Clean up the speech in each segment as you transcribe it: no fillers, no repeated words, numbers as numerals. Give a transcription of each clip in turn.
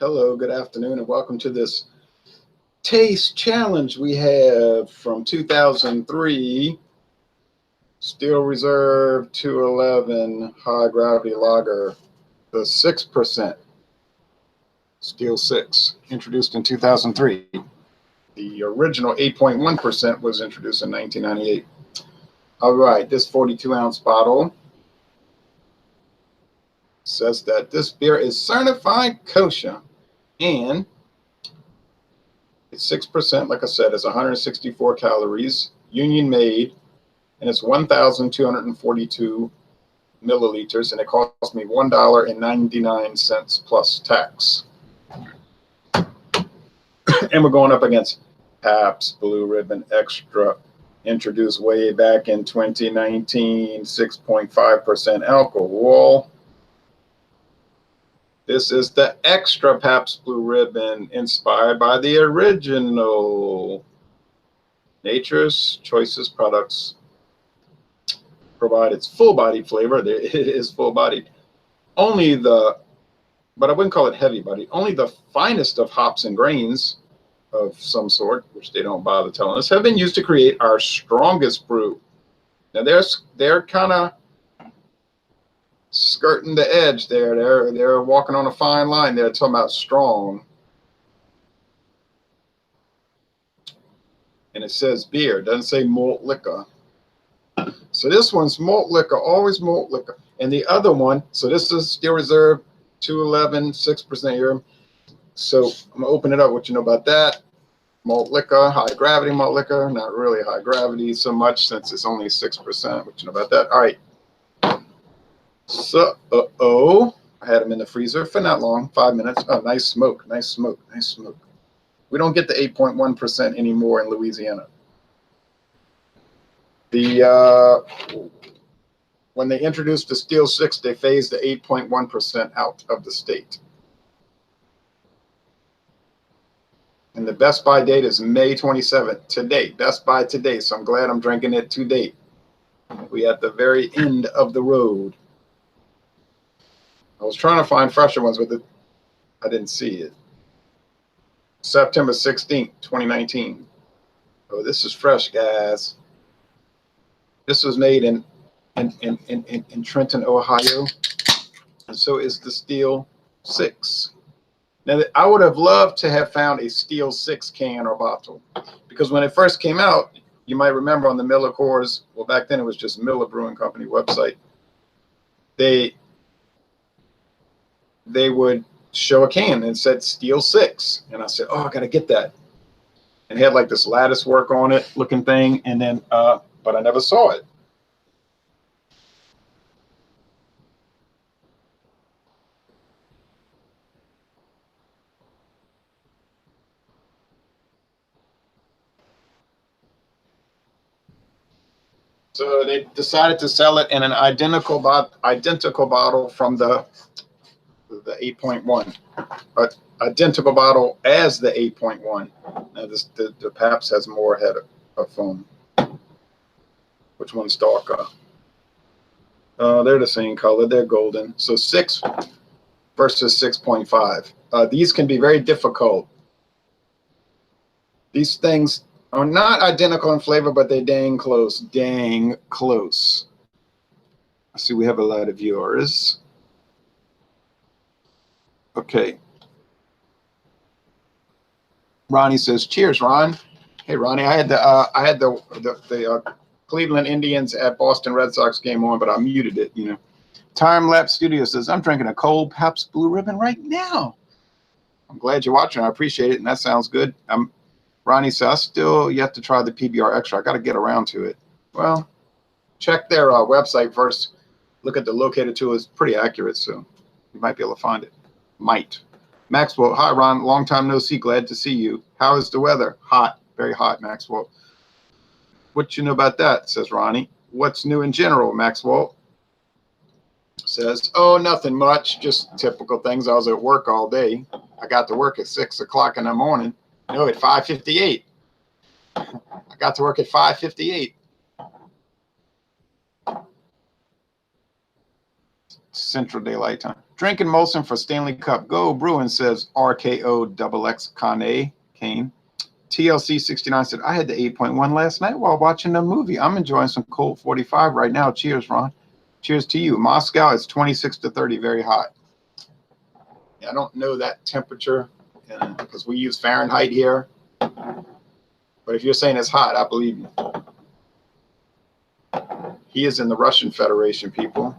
Hello, good afternoon, and welcome to this taste challenge we have from 2003 Steel Reserve 211 High Gravity Lager, the 6% Steel 6, introduced in 2003. The original 8.1% was introduced in 1998. All right, this 42-ounce bottle says that this beer is certified kosher, and it's 6%, like I said, it's 164 calories, union made, and it's 1,242 milliliters, and it cost me $1.99 plus tax. And we're going up against Pabst Blue Ribbon Extra, introduced way back in 2019, 6.5% alcohol. This is the extra Pabst Blue Ribbon, inspired by the original. Nature's Choices products provide its full-bodied flavor. It is full-bodied. But I wouldn't call it heavy-bodied. Only the finest of hops and grains of some sort, which they don't bother telling us, have been used to create our strongest brew. Now they're kind of skirting the edge there. They're walking on a fine line. They're talking about strong. And it says beer, it doesn't say malt liquor. So this one's malt liquor, always malt liquor. And the other one, so this is Steel Reserve 211, 6% here. So I'm gonna open it up, what you know about that. Malt liquor, high gravity malt liquor, not really high gravity so much since it's only 6%, what you know about that. All right. So, I had them in the freezer for not long, 5 minutes. Oh, nice smoke, nice smoke, nice smoke. We don't get the 8.1% anymore in Louisiana. When they introduced the Steel 6, they phased the 8.1% out of the state. And the best by date is May 27th, today, best by today. So I'm glad I'm drinking it to date. We at the very end of the road. I was trying to find fresher ones with it. I didn't see it. September 16th, 2019. Oh, this is fresh, guys. This was made in Trenton, Ohio. And so is the Steel 6. Now, I would have loved to have found a Steel 6 can or bottle, because when it first came out, you might remember on the Miller Coors, well, back then it was just Miller Brewing Company website, they would show a can and said Steel 6. And I said, oh, I got to get that. And it had like this lattice work on it looking thing. And then, but I never saw it. So they decided to sell it in an identical bottle from the 8.1, identical bottle as the 8.1. Now the Pabst has more head of foam. Which one's darker? They're the same color. They're golden. So 6 versus 6.5. These can be very difficult. These things are not identical in flavor, but they're dang close. Dang close. I see we have a lot of viewers. Okay. Ronnie says, "Cheers, Ron." Hey, Ronnie, I had the Cleveland Indians at Boston Red Sox game on, but I muted it. You know. Time Lapse Studio says, "I'm drinking a cold Pabst Blue Ribbon right now." I'm glad you're watching. I appreciate it, and that sounds good. Ronnie says, "I still yet to try the PBR Extra. I got to get around to it." Well, check their website first. Look at the locator tool. It's pretty accurate, so you might be able to find it. Might. Maxwell, hi, Ron. Long time no see. Glad to see you. How is the weather? Hot. Very hot, Maxwell. What you know about that, says Ronnie. What's new in general, Maxwell? Says, oh, nothing much. Just typical things. I was at work all day. I got to work at 6 o'clock in the morning. No, at 5:58. I got to work at 5:58. Central Daylight Time. Drinking Molson for Stanley Cup. Go Bruins, says RKO Kane. TLC 69 said, I had the 8.1 last night while watching the movie. I'm enjoying some cold 45 right now. Cheers, Ron. Cheers to you. Moscow is 26 to 30, very hot. I don't know that temperature because we use Fahrenheit here. But if you're saying it's hot, I believe you. He is in the Russian Federation, people.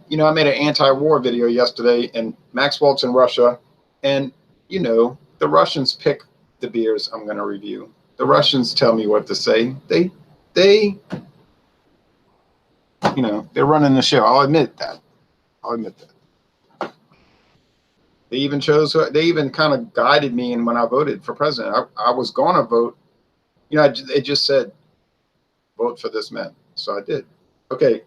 You know, I made an anti-war video yesterday, and Maxwell's in Russia. And, you know, the Russians pick the beers I'm going to review. The Russians tell me what to say. They, you know, they're running the show. I'll admit that. They even kind of guided me in when I voted for president. I was going to vote. You know, it just said, vote for this man. So I did. Okay.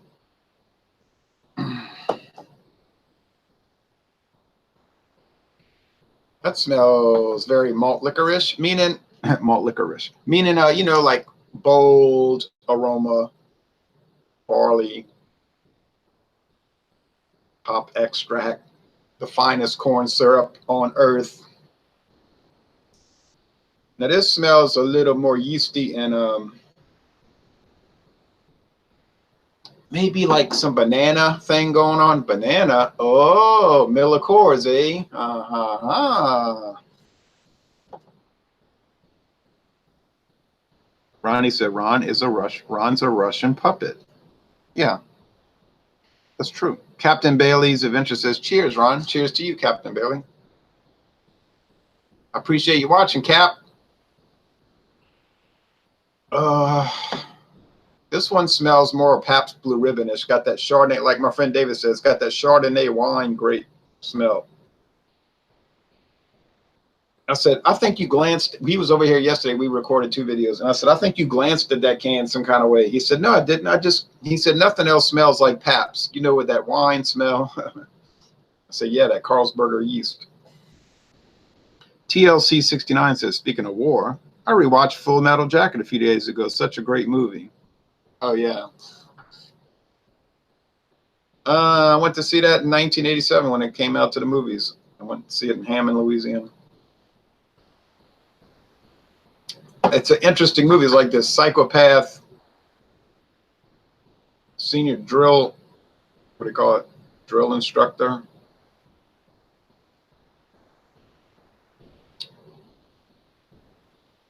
That smells very malt licorice, meaning you know, like bold aroma, barley, hop extract, the finest corn syrup on earth. Now this smells a little more yeasty and maybe like some banana thing going on. Banana. Oh, Miller Coors, eh? Ronnie said Ron's a Russian puppet. Yeah, that's true. Captain Bailey's Adventure says, cheers, Ron. Cheers to you, Captain Bailey. I appreciate you watching, Cap. This one smells more Pabst Blue Ribbon. It's got that Chardonnay, like my friend David says, it's got that Chardonnay wine grape smell. I said, I think you glanced. He was over here yesterday. We recorded 2 videos. And I said, I think you glanced at that can some kind of way. He said, no, I didn't. He said, nothing else smells like Pabst. You know, with that wine smell. I said, yeah, that Carlsberger yeast. TLC 69 says, speaking of war, I rewatched Full Metal Jacket a few days ago. Such a great movie. Oh, yeah. I went to see that in 1987 when it came out to the movies. I went to see it in Hammond, Louisiana. It's an interesting movie. It's like this psychopath senior drill, what do you call it? Drill instructor.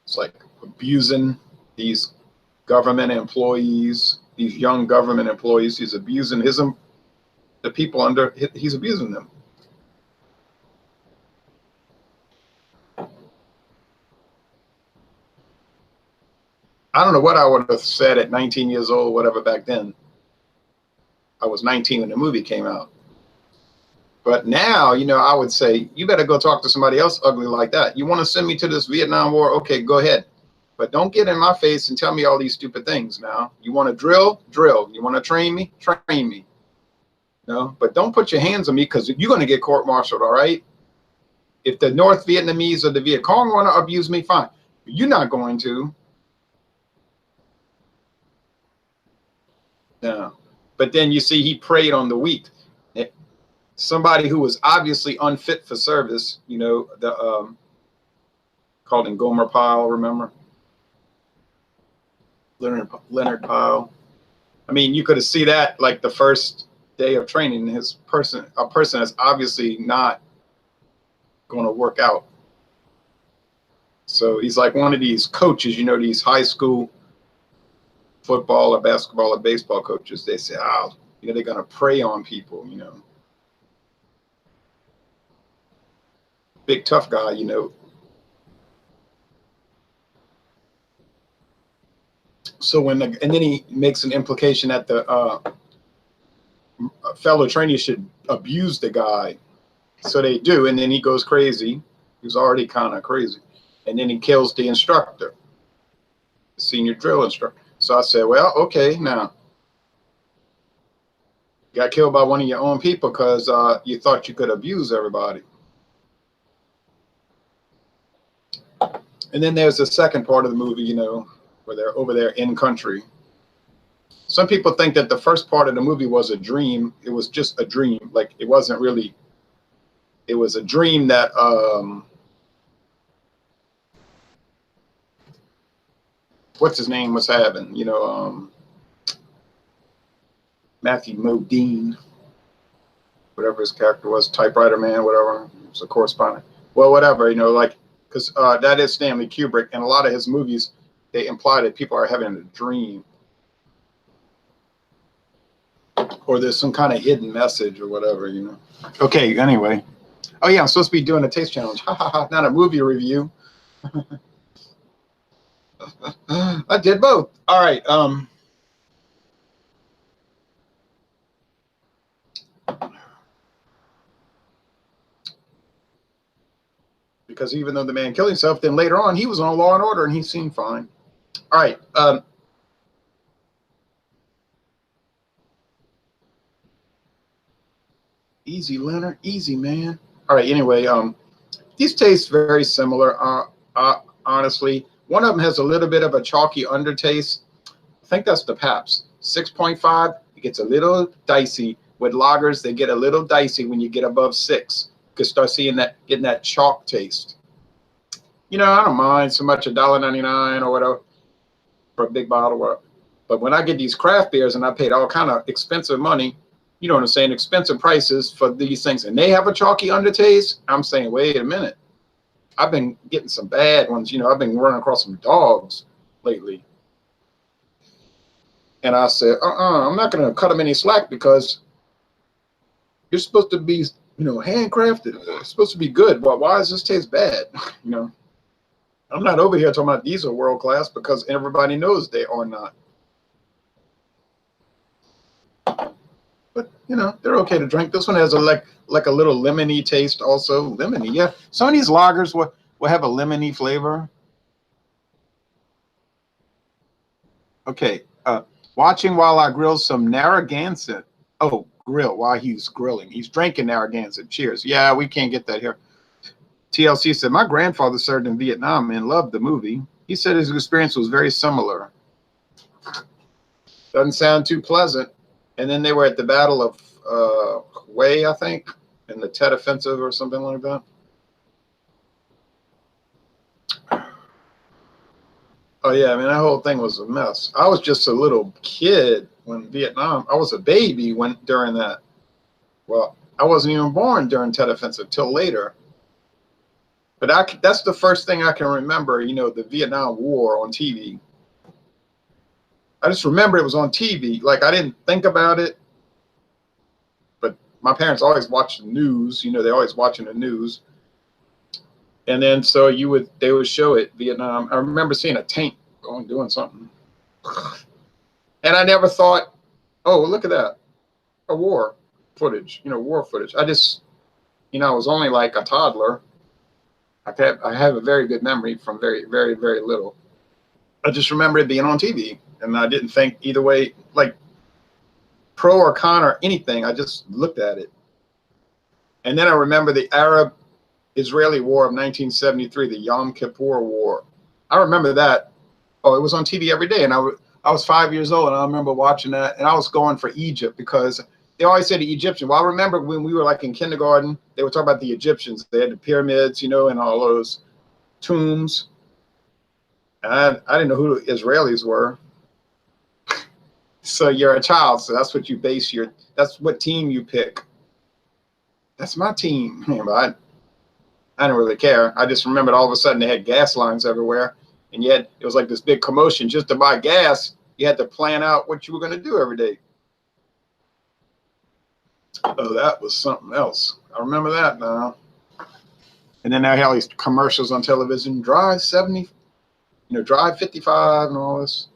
It's like abusing these government employees, these young government employees. He's abusing the people under, he's abusing them. I don't know what I would have said at 19 years old, whatever, back then. I was 19 when the movie came out. But now, you know, I would say, you better go talk to somebody else ugly like that. You want to send me to this Vietnam War? Okay, go ahead. But don't get in my face and tell me all these stupid things now. You want to drill? Drill. You want to train me? Train me. No, but don't put your hands on me because you're going to get court-martialed, all right? If the North Vietnamese or the Viet Cong want to abuse me, fine. You're not going to. No. But then you see he preyed on the weak. Somebody who was obviously unfit for service, you know, the called him Gomer Pyle, remember? Leonard Pyle. I mean, you could see that like the first day of training, a person that's obviously not going to work out. So he's like one of these coaches, you know, these high school football or basketball or baseball coaches. They say, oh, you know, they're going to prey on people, you know. Big tough guy, you know. So when and then he makes an implication that the fellow trainees should abuse the guy. So they do, and then he goes crazy. He's already kind of crazy. And then he kills the instructor, the senior drill instructor. So I said, well, okay, now you got killed by one of your own people because you thought you could abuse everybody. And then there's the second part of the movie, where they're over there in country. Some people think that the first part of the movie was a dream. It was just a dream. Like, it wasn't really, it was a dream that what's his name was having, Matthew Modine, whatever his character was, typewriter man, whatever, it was a correspondent. Well, whatever, like, because that is Stanley Kubrick, and a lot of his movies, they imply that people are having a dream, or there's some kind of hidden message or whatever, Okay, anyway. Oh yeah, I'm supposed to be doing a taste challenge. Ha ha ha, not a movie review. I did both. All right. Because even though the man killed himself, then later on he was on Law and Order and he seemed fine. All right. Easy, Leonard. Easy, man. All right. Anyway, these taste very similar. Honestly, one of them has a little bit of a chalky undertaste. I think that's the Pabst 6.5. It gets a little dicey with lagers. They get a little dicey when you get above 6. You can start getting that chalk taste. I don't mind so much $1.99 or whatever for a big bottle. But when I get these craft beers and I paid all kind of expensive money, you know what I'm saying, expensive prices for these things, and they have a chalky undertaste, I'm saying, wait a minute. I've been getting some bad ones. I've been running across some dogs lately. And I said, I'm not going to cut them any slack because you're supposed to be, handcrafted. It's supposed to be good. But why does this taste bad? I'm not over here talking about these are world class because everybody knows they are not. But, they're okay to drink. This one has like a little lemony taste also. Lemony, yeah. Some of these lagers will have a lemony flavor. Okay. Watching while I grill some Narragansett. Oh, grill while he's grilling. He's drinking Narragansett. Cheers. Yeah, we can't get that here. TLC said, my grandfather served in Vietnam and loved the movie. He said his experience was very similar. Doesn't sound too pleasant. And then they were at the Battle of Hue, I think, in the Tet Offensive or something like that. Oh, yeah, I mean, that whole thing was a mess. I was just a little kid when Vietnam, I was a baby during that. Well, I wasn't even born during Tet Offensive till later. But that's the first thing I can remember, the Vietnam War on TV. I just remember it was on TV. Like, I didn't think about it. But my parents always watched the news. They're always watching the news. And then so they would show it, Vietnam. I remember seeing a tank doing something. And I never thought, oh, look at that. A war footage, war footage. I just, I was only like a toddler. I have a very good memory from very, very, very little. I just remember it being on TV. And I didn't think either way, like pro or con or anything. I just looked at it. And then I remember the Arab-Israeli War of 1973, the Yom Kippur War. I remember that. Oh, it was on TV every day. And I was 5 years old, and I remember watching that. And I was going for Egypt because they always say the Egyptian. Well, I remember when we were like in kindergarten, they were talking about the Egyptians. They had the pyramids, and all those tombs. And I didn't know who the Israelis were. So you're a child, so that's what you base that's what team you pick. That's my team. But I didn't really care. I just remembered all of a sudden they had gas lines everywhere. And yet it was like this big commotion just to buy gas. You had to plan out what you were going to do every day. Oh, that was something else. I remember that now. And then they had all these commercials on television. Drive 70, drive 55 and all this.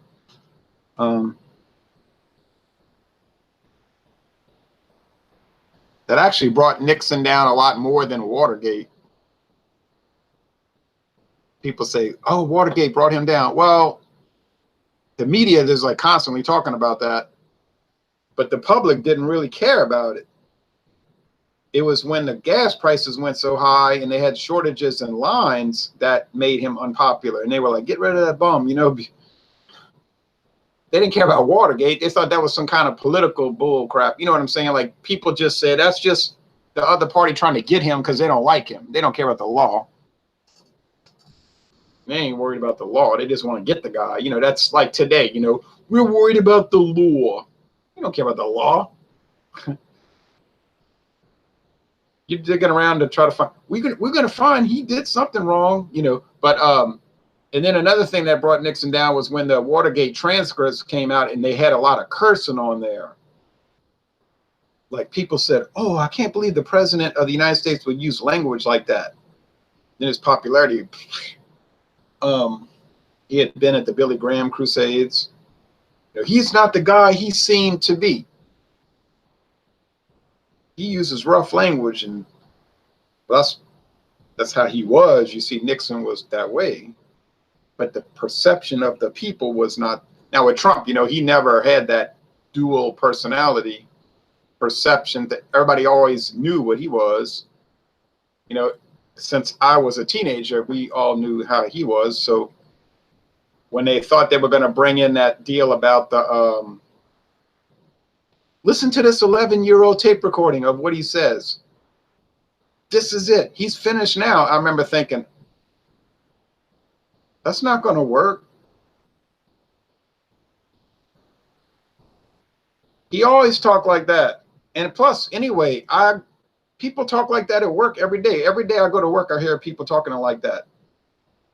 That actually brought Nixon down a lot more than Watergate. People say, oh, Watergate brought him down. Well, the media is like constantly talking about that, but the public didn't really care about it. it was when the gas prices went so high and they had shortages and lines that made him unpopular. And they were like, get rid of that bum. You know, they didn't care about Watergate. They thought that was some kind of political bull crap. You know what I'm saying? Like, people just said that's just the other party trying to get him because they don't like him. They don't care about the law. They ain't worried about the law. They just want to get the guy. You know, that's like today, you know, we're worried about the law. You don't care about the law. You're digging around to try to find, we're gonna find he did something wrong, you know. But and then another thing that brought Nixon down was when the Watergate transcripts came out and they had a lot of cursing on there. Like, people said, oh, I can't believe the president of the United States would use language like that. In his popularity, he had been at the Billy Graham crusades. You know, he's not the guy he seemed to be. He uses rough language, and that's how he was. You see, Nixon was that way, but the perception of the people was not. Now with Trump, you know, he never had that dual personality perception that everybody always knew what he was. You know, since I was a teenager, we all knew how he was. So when they thought they were going to bring in that deal about the listen to this 11-year-old tape recording of what he says. This is it. He's finished now. I remember thinking, that's not going to work. He always talked like that. And plus, anyway, people talk like that at work every day. Every day I go to work, I hear people talking like that.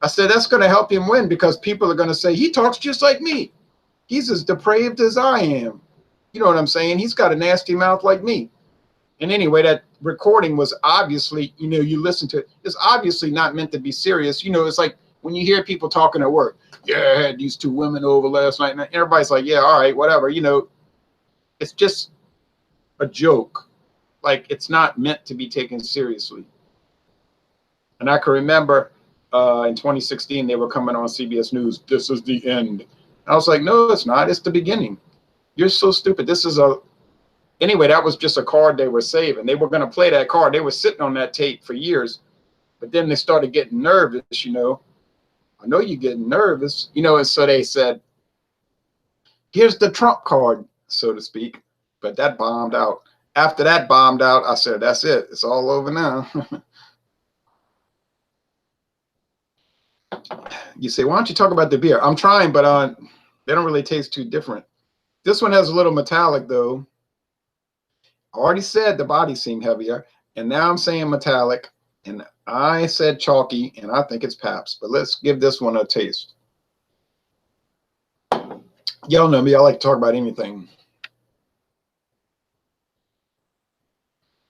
I said, that's going to help him win, because people are going to say, he talks just like me. He's as depraved as I am. You know what I'm saying? He's got a nasty mouth like me. And anyway, that recording was obviously, you know, you listen to it, it's obviously not meant to be serious. You know, it's like when you hear people talking at work, yeah, I had these 2 women over last night, and everybody's like, yeah, all right, whatever. You know, it's just a joke. Like, it's not meant to be taken seriously. And I can remember in 2016, they were coming on CBS News, this is the end. I was like, no, it's not. It's the beginning. You're so stupid. This is a, anyway, that was just a card they were saving. They were going to play that card. They were sitting on that tape for years, but then they started getting nervous, you know. I know you're getting nervous, you know, and so they said, here's the Trump card, so to speak. But that bombed out. After that bombed out, I said, that's it. It's all over now. You say, why don't you talk about the beer? I'm trying, but they don't really taste too different. This one has a little metallic, though. I already said the body seemed heavier, and now I'm saying metallic, and I said chalky, and I think it's Pabst. But let's give this one a taste. Y'all know me. I like to talk about anything.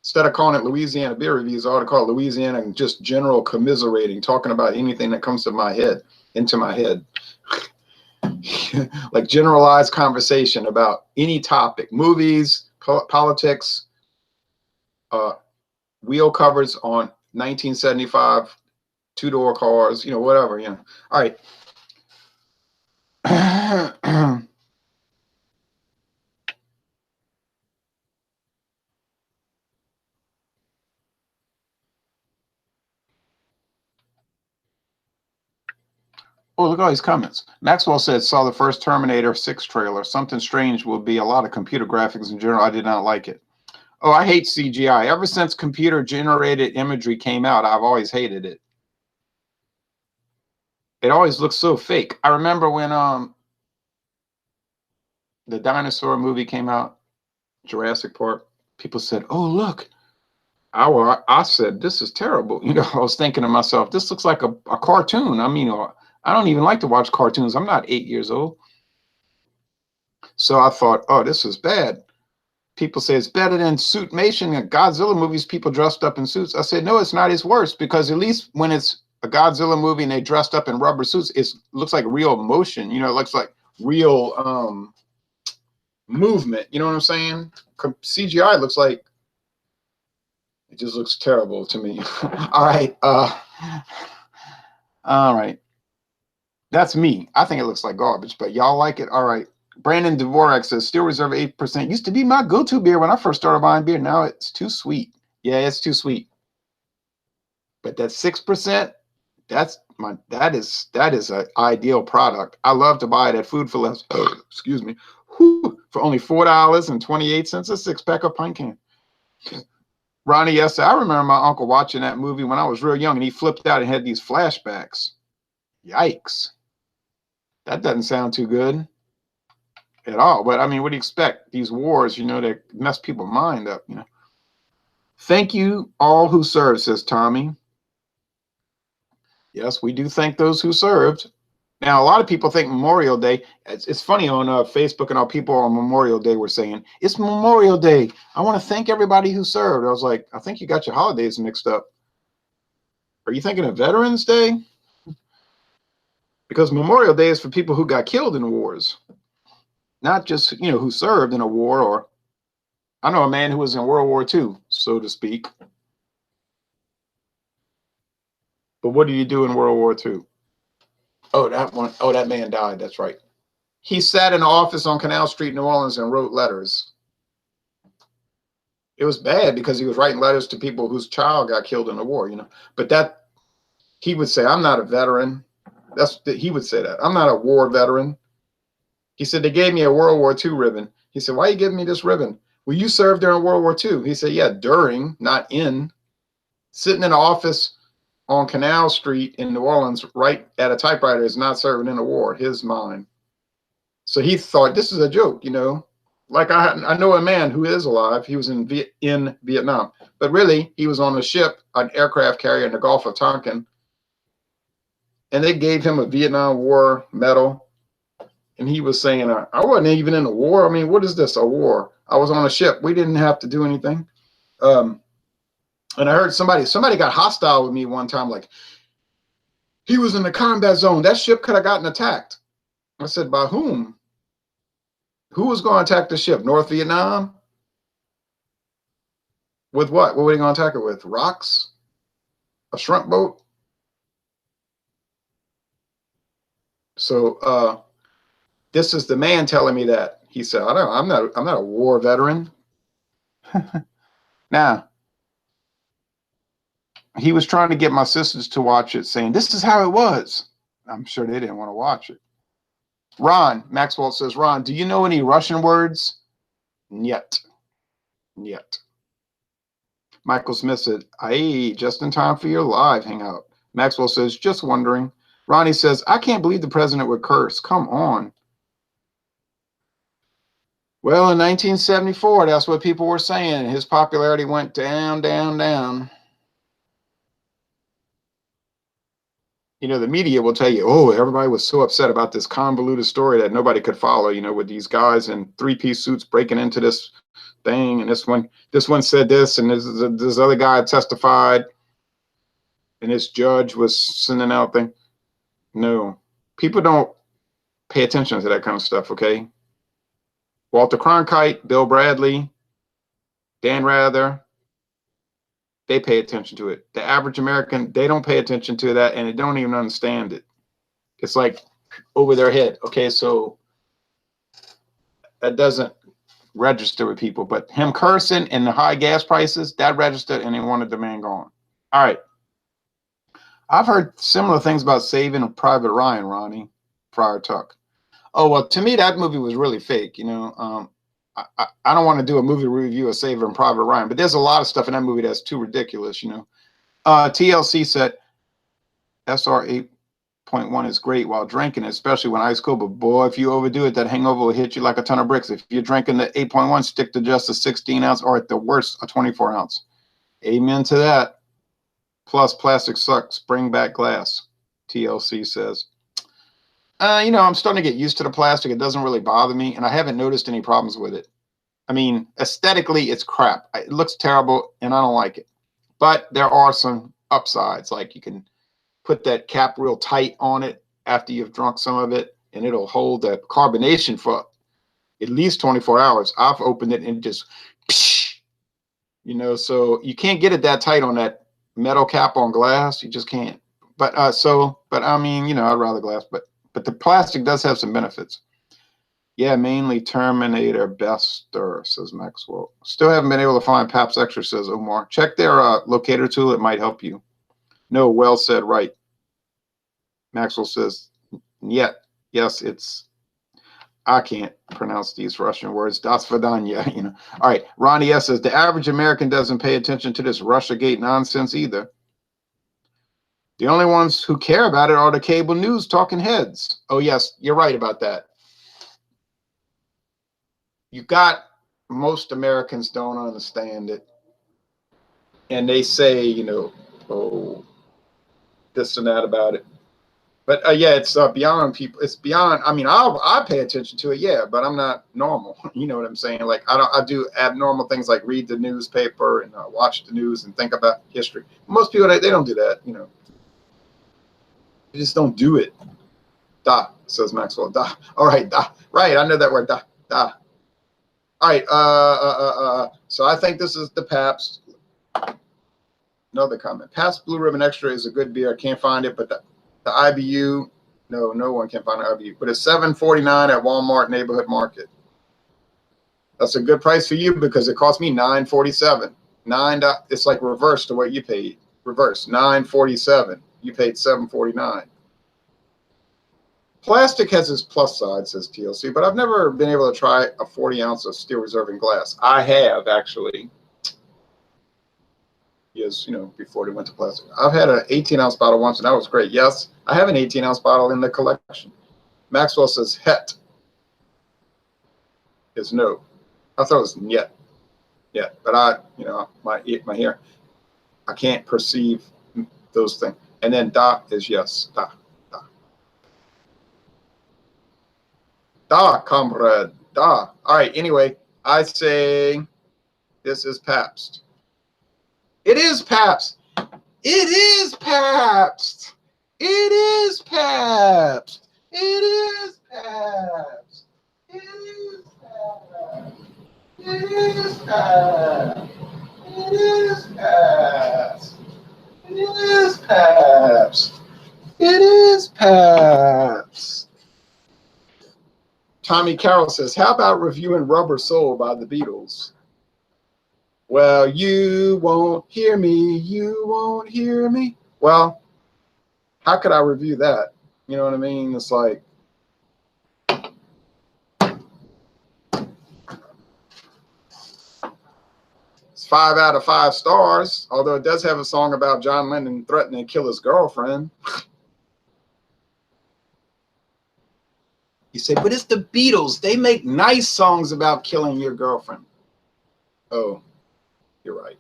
Instead of calling it Louisiana Beer Reviews, I ought to call it Louisiana and just general commiserating, talking about anything that comes to my head, into my head. Like generalized conversation about any topic, movies, politics, wheel covers on 1975 two-door cars, you know, whatever, you know. All right. Oh, look at all these comments. Maxwell said, saw the first Terminator 6 trailer. Something strange will be a lot of computer graphics in general. I did not like it. Oh, I hate CGI. Ever since computer generated imagery came out, I've always hated it. It always looks so fake. I remember when the dinosaur movie came out, Jurassic Park, people said, oh, look. I said, this is terrible. You know, I was thinking to myself, this looks like a cartoon. I mean, I don't even like to watch cartoons. I'm not 8 years old. So I thought, oh, this is bad. People say it's better than Suitmation and Godzilla movies, people dressed up in suits. I said, no, it's not. It's worse, because at least when it's a Godzilla movie and they dressed up in rubber suits, it looks like real motion. You know, it looks like real movement. You know what I'm saying? CGI looks like, it just looks terrible to me. All right. All right. That's me. I think it looks like garbage, but y'all like it? All right. Brandon Dvorak says, Steel Reserve 8% used to be my go-to beer when I first started buying beer. Now it's too sweet. Yeah, it's too sweet. But that 6%, that is an ideal product. I love to buy it at Food for Less. Excuse me. Whew, for only $4.28 a 6-pack of pint can. Ronnie, yes, I remember my uncle watching that movie when I was real young, and he flipped out and had these flashbacks. Yikes. That doesn't sound too good at all. But I mean, what do you expect? These wars, they mess people's mind up, Thank you all who served, says Tommy. Yes, we do thank those who served. Now, a lot of people think Memorial Day. It's funny on Facebook and all people on Memorial Day were saying, it's Memorial Day. I want to thank everybody who served. I was like, I think you got your holidays mixed up. Are you thinking of Veterans Day? Because Memorial Day is for people who got killed in wars, not just, who served in a war. Or I know a man who was in World War II, so to speak. But what did you do in World War II? Oh, that one. Oh, that man died. That's right. He sat in an office on Canal Street, New Orleans, and wrote letters. It was bad because he was writing letters to people whose child got killed in the war, But he would say, I'm not a veteran. He would say that. I'm not a war veteran. He said, they gave me a World War II ribbon. He said, why are you giving me this ribbon? Well, you served during World War II. He said, yeah, during, not in. Sitting in an office on Canal Street in New Orleans, right at a typewriter, is not serving in a war, his mind. So he thought, this is a joke, Like I know a man who is alive. He was in Vietnam. But really, he was on a ship, an aircraft carrier in the Gulf of Tonkin. And they gave him a Vietnam War medal. And he was saying, I wasn't even in a war. I mean, what is this, a war? I was on a ship. We didn't have to do anything. And I heard somebody got hostile with me one time, like, he was in the combat zone. That ship could have gotten attacked. I said, by whom? Who was going to attack the ship? North Vietnam? With what? What were they going to attack it with? Rocks? A shrimp boat? So this is the man telling me that. He said, I'm not a war veteran. Now, he was trying to get my sisters to watch it, saying, this is how it was. I'm sure they didn't want to watch it. Ron, Maxwell says, Ron, do you know any Russian words? Yet. Michael Smith said, aye, just in time for your live hangout. Maxwell says, just wondering. Ronnie says, I can't believe the president would curse. Come on. Well, in 1974, that's what people were saying. His popularity went down, down, down. The media will tell you, oh, everybody was so upset about this convoluted story that nobody could follow, with these guys in three-piece suits breaking into this thing. And this one said this, and this other guy testified, and this judge was sending out thing. No, people don't pay attention to that kind of stuff, okay? Walter Cronkite, Bill Bradley, Dan Rather, they pay attention to it. The average American, they don't pay attention to that, and they don't even understand it. It's like over their head. Okay, so that doesn't register with people. But him cursing and the high gas prices, that registered, and they wanted the man gone. All right. I've heard similar things about Saving Private Ryan, Ronnie, Friar Tuck. Oh, well, to me, that movie was really fake. I don't want to do a movie review of Saving Private Ryan, but there's a lot of stuff in that movie that's too ridiculous, TLC said SR 8.1 is great while drinking, especially when ice cold. But boy, if you overdo it, that hangover will hit you like a ton of bricks. If you're drinking the 8.1, stick to just a 16 ounce or at the worst, a 24 ounce. Amen to that. Plus, plastic sucks. Bring back glass, TLC says. I'm starting to get used to the plastic. It doesn't really bother me, and I haven't noticed any problems with it. I mean, aesthetically, it's crap. It looks terrible, and I don't like it. But there are some upsides, like you can put that cap real tight on it after you've drunk some of it, and it'll hold the carbonation for at least 24 hours. I've opened it and just, so you can't get it that tight on that metal cap on glass. You just can't. But I mean, I'd rather glass, but the plastic does have some benefits. Yeah, mainly Terminator Bester, says Maxwell. Still haven't been able to find Pabst Extra, says Omar. Check their locator tool. It might help you. No, well said, right. Maxwell says, yet. Yes, it's, I can't pronounce these Russian words. Das Vidanya, you know. All right. Ronnie S says, the average American doesn't pay attention to this Russiagate nonsense either. The only ones who care about it are the cable news talking heads. Oh, yes, you're right about that. You got, most Americans don't understand it. And they say, you know, oh, this and that about it. But yeah, it's beyond people. It's beyond. I mean, I pay attention to it, yeah, but I'm not normal. You know what I'm saying? Like I do abnormal things like read the newspaper and watch the news and think about history. Most people they don't do that. You know, they just don't do it. Da, says Maxwell. Da. All right, da. Right, I know that word. Da, da. All right. So I think this is the Pabst. Another comment. Pabst Blue Ribbon Extra is a good beer. I can't find it, but the IBU, no one can find an IBU. But it's $7.49 at Walmart Neighborhood Market. That's a good price for you because it cost me $9.47. It's like reverse to what you paid. Reverse $9.47. You paid $7.49. Plastic has its plus side, says TLC, but I've never been able to try a 40 ounce of steel reserve in glass. I have actually. Years, you know, before they went to plastic. I've had an 18-ounce bottle once, and that was great. Yes, I have an 18-ounce bottle in the collection. Maxwell says het is no. I thought it was yet. Yeah, but I, you know, my hair, I can't perceive those things. And then da is yes. Da, da. Da, comrade. Da. All right, anyway, I say this is Pabst. It is Pabst. It is Pabst. It is Pabst. It is Pabst. It is Pabst. It is Pabst. It is Pabst. It is Pabst. It is Pabst. Tommy Carroll says, how about reviewing Rubber Soul by the Beatles? Well, you won't hear me. You won't hear me. Well, how could I review that? You know what I mean? It's like, it's 5 out of 5 stars, although it does have a song about John Lennon threatening to kill his girlfriend. You say, but it's the Beatles. They make nice songs about killing your girlfriend. Oh, you're right.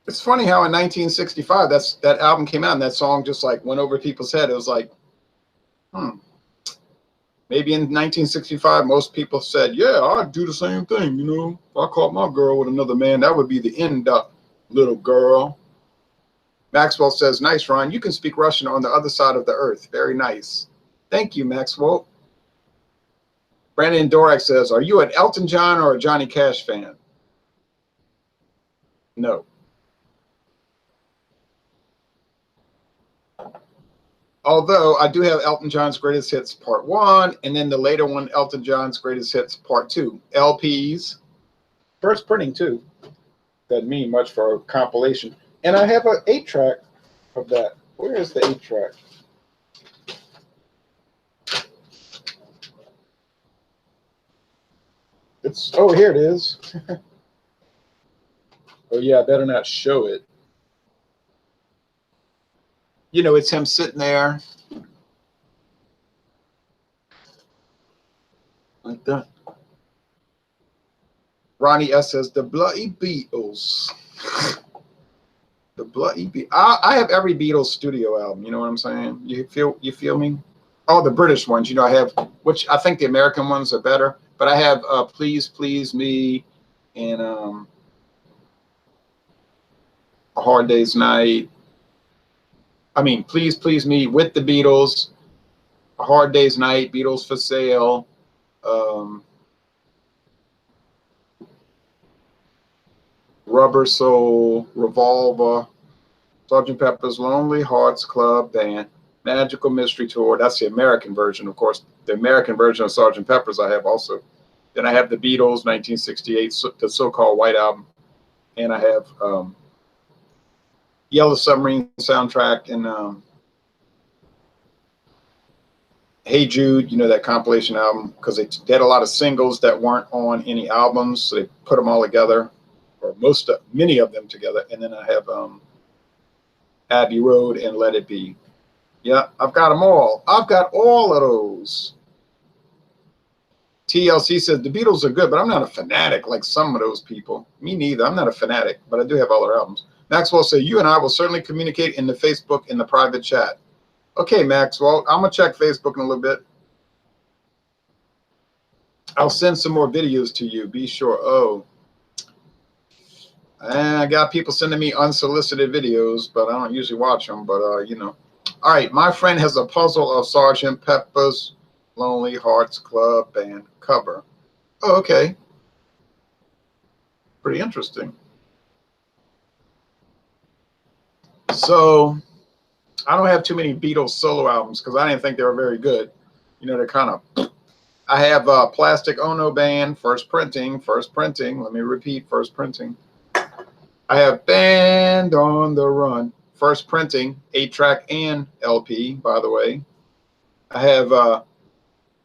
It's funny how in 1965 that album came out and that song just like went over people's head. It was like, maybe in 1965 most people said, yeah, I'd do the same thing. You know, if I caught my girl with another man, that would be the end up, little girl. Maxwell says, nice, Ron. You can speak Russian on the other side of the earth. Very nice. Thank you, Maxwell. Brandon Dorak says, are you an Elton John or a Johnny Cash fan? No. Although I do have Elton John's Greatest Hits Part 1, and then the later one, Elton John's Greatest Hits Part 2. LPs. First printing, too. Doesn't mean much for a compilation. And I have an 8-track of that. Where is the 8-track? It's, oh, here it is. Oh, yeah, I better not show it. You know, it's him sitting there like that. Ronnie S says, the Bloody Beatles. The Bloody Beatles. I have every Beatles studio album. You know what I'm saying? You feel me? All the British ones. You know, I have, which I think the American ones are better. But I have Please Please Me and A Hard Day's Night. I mean, Please Please Me with the Beatles, A Hard Day's Night, Beatles for Sale. Rubber Soul, Revolver, Sgt. Pepper's Lonely Hearts Club Band, Magical Mystery Tour. That's the American version, of course. The American version of Sgt. Pepper's I have also. Then I have the Beatles, 1968, the so-called White Album. And I have Yellow Submarine soundtrack and Hey Jude, you know, that compilation album, because they had a lot of singles that weren't on any albums, so they put them all together, or many of them together. And then I have Abbey Road and Let It Be. Yeah, I've got them all. I've got all of those. TLC says the Beatles are good, but I'm not a fanatic like some of those people. Me neither. I'm not a fanatic, but I do have all their albums. Maxwell said, you and I will certainly communicate in the Facebook in the private chat. Okay, Maxwell, I'm going to check Facebook in a little bit. I'll send some more videos to you. Be sure. Oh, I got people sending me unsolicited videos, but I don't usually watch them. But, you know. All right, my friend has a puzzle of Sgt. Pepper's Lonely Hearts Club Band cover. Oh, okay. Pretty interesting. So I don't have too many Beatles solo albums because I didn't think they were very good. You know, they're kind of. I have Plastic Ono Band, first printing. Let me repeat, first printing. I have Band on the Run, first printing, 8-track and LP, by the way. I have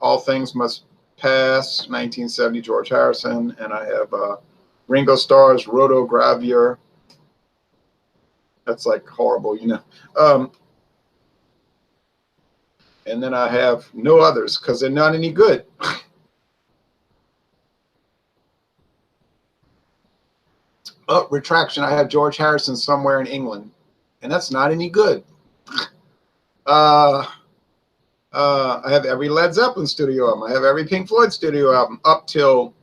All Things Must Pass, 1970, George Harrison, and I have Ringo Starr's Rotogravure. That's like horrible, you know. And then I have no others because they're not any good. Oh, retraction. I have George Harrison Somewhere in England, and that's not any good. I have every Led Zeppelin studio album. I have every Pink Floyd studio album up till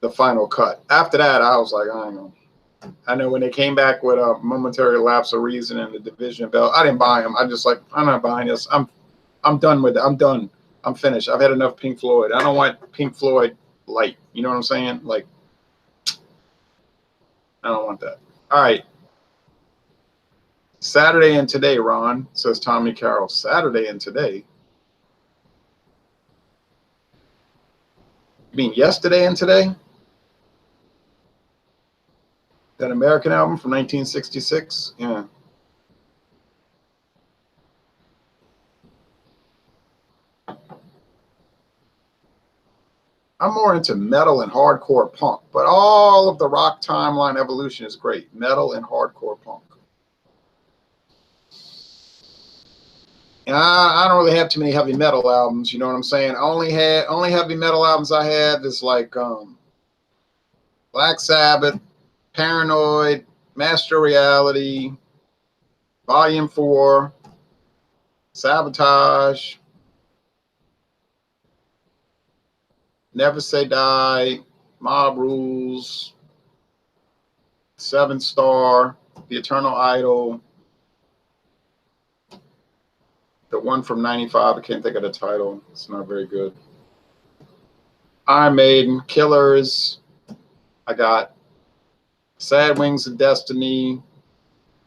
the final cut. After that, I was like, I don't know. I know when they came back with a Momentary Lapse of Reason and the Division Bell, I didn't buy them. I just like, I'm not buying this. I'm done with it. I'm done. I'm finished. I've had enough Pink Floyd. I don't want Pink Floyd light. You know what I'm saying? Like, I don't want that. All right. Saturday and Today, Ron, says Tommy Carroll. Saturday and Today? You mean yesterday and today? That American album from 1966? Yeah. I'm more into metal and hardcore punk, but all of the rock timeline evolution is great. Metal and hardcore punk. And I don't really have too many heavy metal albums, you know what I'm saying? Only heavy metal albums I have is like Black Sabbath, Paranoid, Master Reality, Volume 4, Sabotage, Never Say Die, Mob Rules, Seven Star, The Eternal Idol, the one from 95, I can't think of the title. It's not very good. Iron Maiden, Killers. I got Sad Wings of Destiny,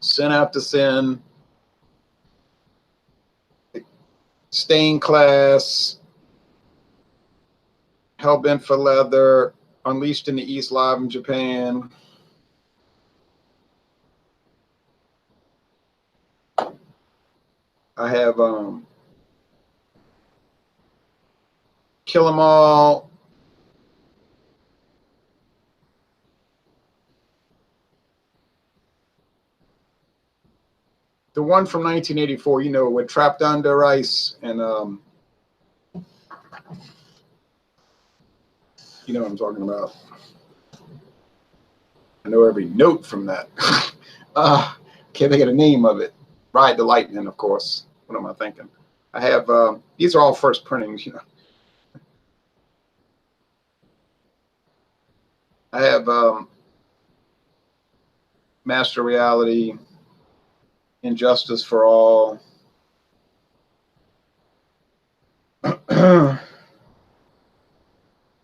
Sin After Sin, Stained Class, Hellbent for Leather, Unleashed in the East live in Japan. I have Kill 'Em All, the one from 1984, you know, with Trapped Under Ice and you know what I'm talking about. I know every note from that. Can't think of the name of it. Ride the Lightning, of course. What am I thinking? I have these are all first printings, you know. I have Master Reality, Injustice for All.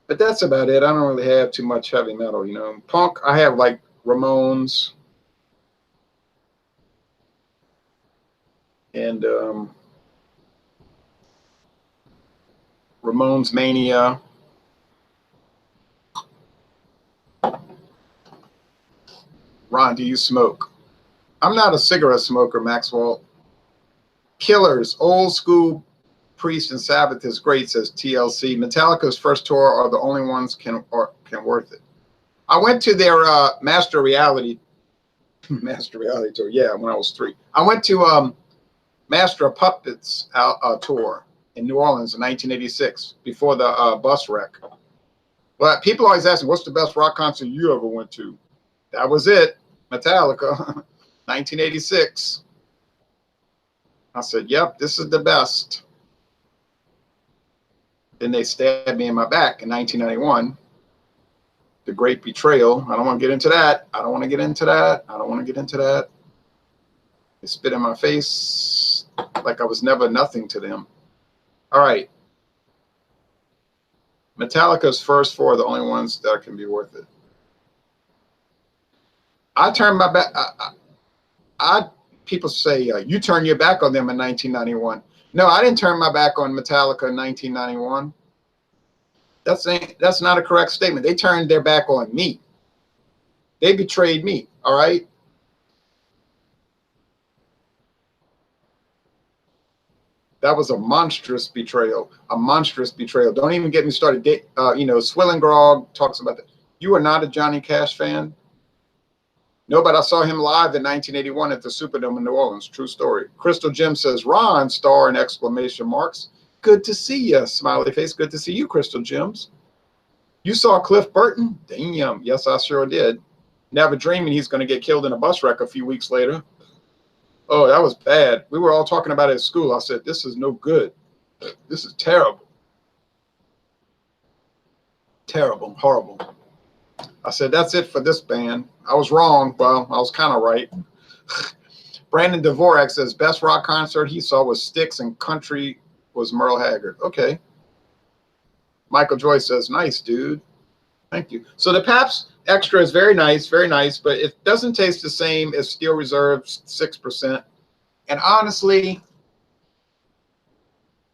But But that's about it. I don't really have too much heavy metal, you know. Punk, I have like Ramones and Ramones Mania. Ron, do you smoke? I'm not a cigarette smoker, Maxwell. Killers, old school Priest and Sabbath is great, says TLC. Metallica's first tour are the only ones can worth it. I went to their Master Reality tour. Yeah, when I was 3. I went to Master of Puppets tour in New Orleans in 1986 before the bus wreck. But people always ask me, what's the best rock concert you ever went to? That was it, Metallica, 1986. I said, yep, this is the best. Then they stabbed me in my back in 1991. The Great Betrayal. I don't want to get into that. I don't want to get into that. I don't want to get into that. They spit in my face like I was never nothing to them. All right. Metallica's first 4 are the only ones that can be worth it. I turned my back. People say you turned your back on them in 1991. No, I didn't turn my back on Metallica in 1991. That's not a correct statement. They turned their back on me. They betrayed me. All right. That was a monstrous betrayal. A monstrous betrayal. Don't even get me started. You know, Swillengrog talks about that. You are not a Johnny Cash fan? No, but I saw him live in 1981 at the Superdome in New Orleans. True story. Crystal Jim says, Ron, star in exclamation marks. Good to see you, smiley face. Good to see you, Crystal Jims. You saw Cliff Burton? Damn. Yes, I sure did. Never dreaming he's going to get killed in a bus wreck a few weeks later. Oh, that was bad. We were all talking about it at school. I said, this is no good. This is terrible. Terrible. Horrible. I said, that's it for this band. I was wrong. Well, I was kind of right. Brandon Dvorak says, best rock concert he saw was Styx and country was Merle Haggard. Okay. Michael Joyce says, nice, dude. Thank you. So the Pabst Extra is very nice, but it doesn't taste the same as Steel Reserve 6%. And honestly,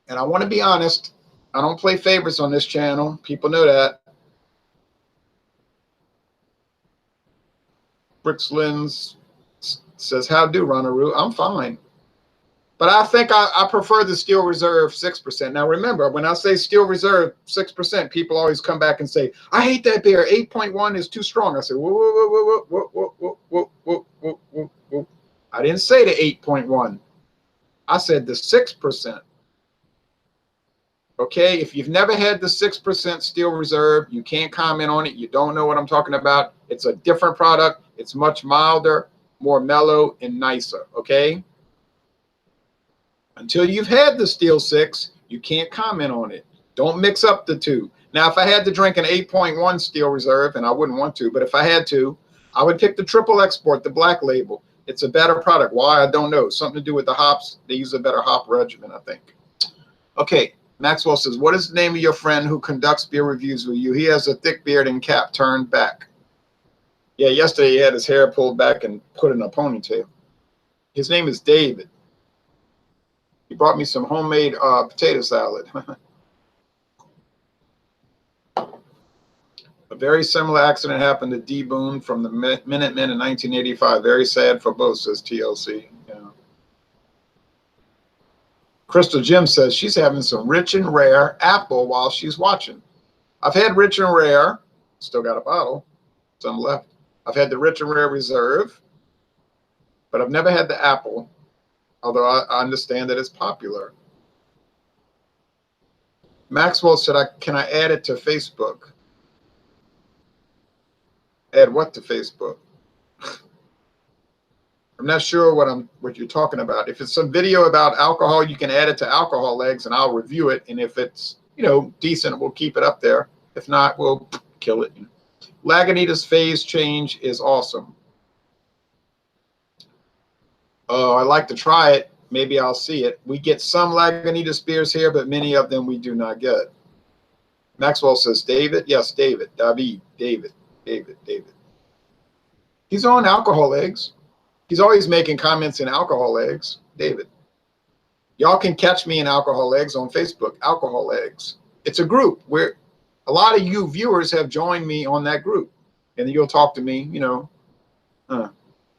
and I want to be honest, I don't play favorites on this channel. People know that. Brixlins says, how do, Ronaru? I'm fine. But I think I prefer the Steel Reserve 6%. Now, remember, when I say Steel Reserve 6%, people always come back and say, I hate that beer. 8.1 is too strong. I say, whoa, whoa, whoa, whoa, whoa, whoa, whoa, whoa, whoa, whoa, whoa. I didn't say the 8.1. I said the 6%. Okay, if you've never had the 6% Steel Reserve, you can't comment on it. You don't know what I'm talking about. It's a different product. It's much milder, more mellow, and nicer, okay? Until you've had the Steel 6, you can't comment on it. Don't mix up the two. Now, if I had to drink an 8.1 Steel Reserve, and I wouldn't want to, but if I had to, I would pick the Triple Export, the black label. It's a better product. Why? I don't know. Something to do with the hops. They use a better hop regimen, I think. Okay. Maxwell says, what is the name of your friend who conducts beer reviews with you? He has a thick beard and cap turned back. Yeah, yesterday he had his hair pulled back and put in a ponytail. His name is David. He brought me some homemade potato salad. A very similar accident happened to D. Boone from the Minutemen in 1985. Very sad for both, says TLC. Yeah. Crystal Jim says she's having some rich and rare apple while she's watching. I've had rich and rare. Still got a bottle. Some left. I've had the rich and rare reserve, but I've never had the apple, although I understand that it's popular. Maxwell said, can I add it to Facebook? Add what to Facebook? I'm not sure what you're talking about. If it's some video about alcohol, you can add it to Alcohol Legs and I'll review it. And if it's, you know, decent, we'll keep it up there. If not, we'll kill it. Lagunitas phase change is awesome. Oh, I'd like to try it. Maybe I'll see it. We get some Lagunitas beers here, but many of them we do not get. Maxwell says, David. Yes, David. David. David. He's on alcohol eggs. He's always making comments in alcohol eggs. David. Y'all can catch me in alcohol eggs on Facebook. Alcohol eggs. It's a group where a lot of you viewers have joined me on that group. And you'll talk to me, you know.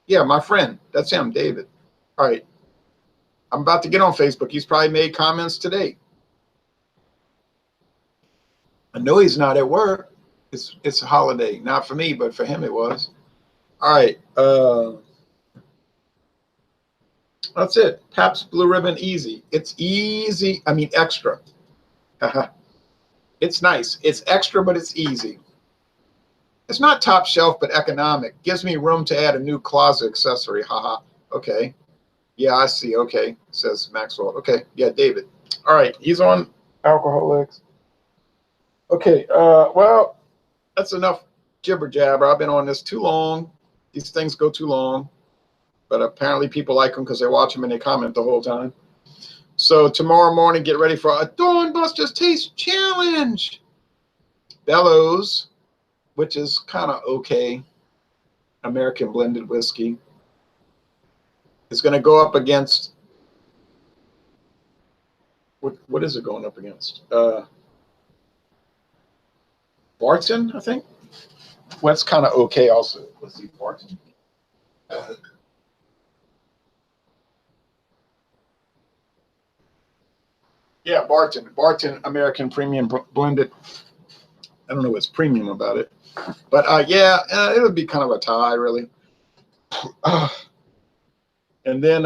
Yeah, my friend. That's him, David. All right. I'm about to get on Facebook. He's probably made comments today. I know he's not at work. It's a holiday. Not for me, but for him it was. All right. That's it. Pabst Blue Ribbon Easy. It's easy. I mean, extra. It's nice. It's extra, but it's easy. It's not top shelf, but economic. Gives me room to add a new closet accessory. Haha. Okay. Yeah, I see. Okay, says Maxwell. Okay. Yeah, David. All right. He's on Alcoholics. Okay. Well, that's enough jibber jabber. I've been on this too long. These things go too long. But apparently people like them because they watch them and they comment the whole time. So tomorrow morning, get ready for a Dawn Busters Taste Challenge. Bellows, which is kind of okay, American blended whiskey, is going to go up against, what is it going up against? Barton, I think. Well, it's kind of okay also. Let's see, Barton. Yeah, Barton American Premium Blended. I don't know what's premium about it, but yeah, it'll be kind of a tie, really. And then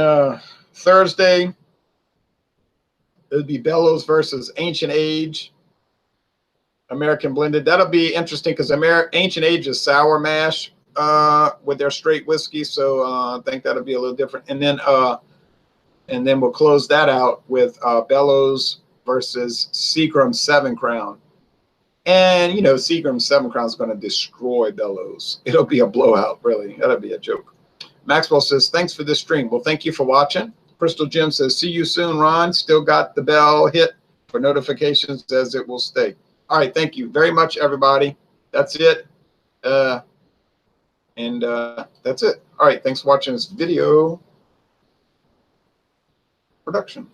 Thursday, it'll be Bellows versus Ancient Age American Blended. That'll be interesting because Ancient Age is sour mash with their straight whiskey, so I think that'll be a little different. And then we'll close that out with Bellows versus Seagram 7 Crown. And, you know, Seagram 7 Crown is going to destroy Bellows. It'll be a blowout, really. That'll be a joke. Maxwell says, thanks for this stream. Well, thank you for watching. Crystal Jim says, see you soon, Ron. Still got the bell hit for notifications as it will stay. All right, thank you very much, everybody. That's it. That's it. All right, thanks for watching this video production.